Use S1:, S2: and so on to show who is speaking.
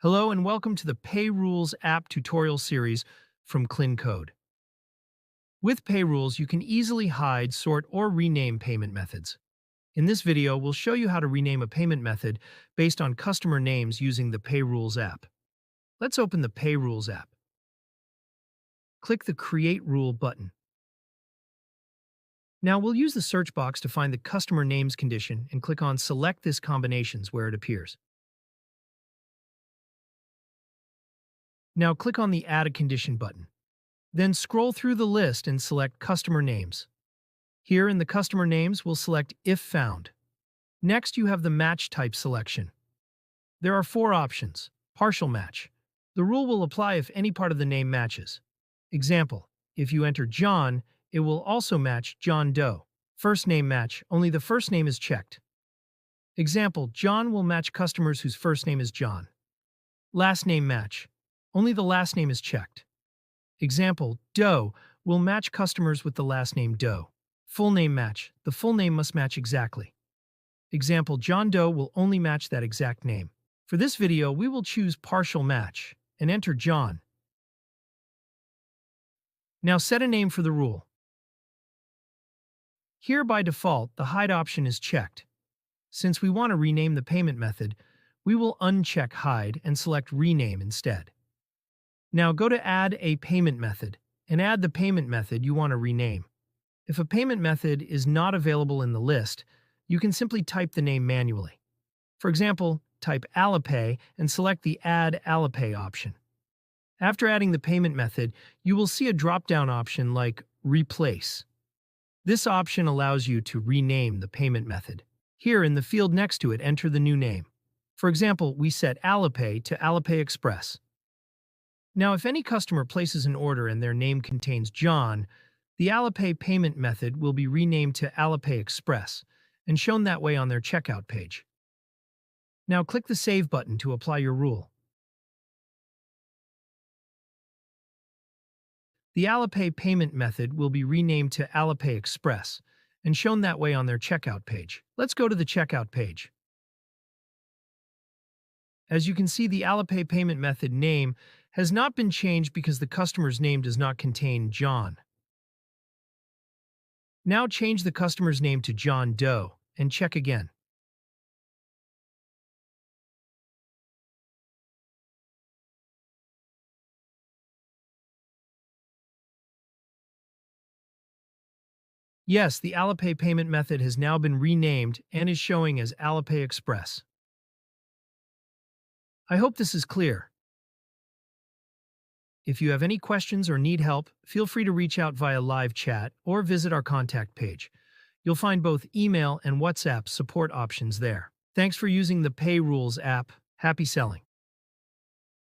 S1: Hello and welcome to the PayRules app tutorial series from KlinKode. With PayRules, you can easily hide, sort, or rename payment methods. In this video, we'll show you how to rename a payment method based on customer names using the PayRules app. Let's open the PayRules app. Click the Create Rule button. Now we'll use the search box to find the customer names condition and click on Select this combinations where it appears. Now click on the Add a Condition button. Then scroll through the list and select Customer Names. Here in the Customer Names, we'll select If Found. Next, you have the Match Type selection. There are 4 options. Partial match. The rule will apply if any part of the name matches. Example, if you enter John, it will also match John Doe. First name match, only the first name is checked. Example, John will match customers whose first name is John. Last name match. Only the last name is checked. Example, Doe will match customers with the last name Doe. Full name match. The full name must match exactly. Example, John Doe will only match that exact name. For this video, we will choose partial match and enter John. Now set a name for the rule. Here by default, the hide option is checked. Since we want to rename the payment method, we will uncheck hide and select rename instead. Now go to Add a Payment Method and add the payment method you want to rename. If a payment method is not available in the list, you can simply type the name manually. For example, type Alipay and select the Add Alipay option. After adding the payment method, you will see a drop-down option like Replace. This option allows you to rename the payment method. Here in the field next to it, enter the new name. For example, we set Alipay to Alipay Express. Now, if any customer places an order and their name contains John, the Alipay payment method will be renamed to Alipay Express and shown that way on their checkout page. Now click the Save button to apply your rule. The Alipay payment method will be renamed to Alipay Express and shown that way on their checkout page. Let's go to the checkout page. As you can see, the Alipay payment method name has not been changed because the customer's name does not contain John. Now change the customer's name to John Doe and check again. Yes, the Alipay payment method has now been renamed and is showing as Alipay Express. I hope this is clear. If you have any questions or need help, feel free to reach out via live chat or visit our contact page. You'll find both email and WhatsApp support options there. Thanks for using the PayRules app. Happy selling!